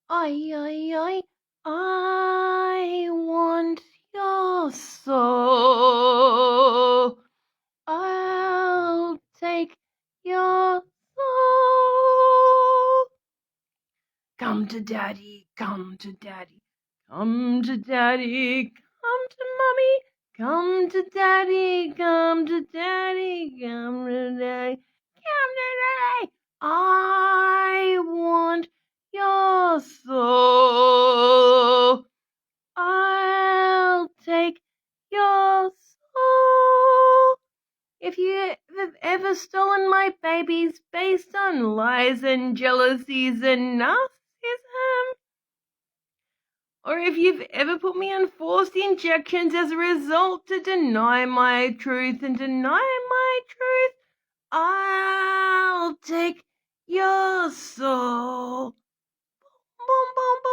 I want your soul. I'll take your soul. Come to daddy, come to daddy, come to daddy, come to mommy, come to daddy, come to daddy, come to daddy, come to daddy. I want your soul. I'll take your soul. If you have ever stolen my babies based on lies and jealousies and narcissism, or if you've ever put me on forced injections as a result to deny my truth and deny my truth, I'll take your soul. Boom, boom, boom.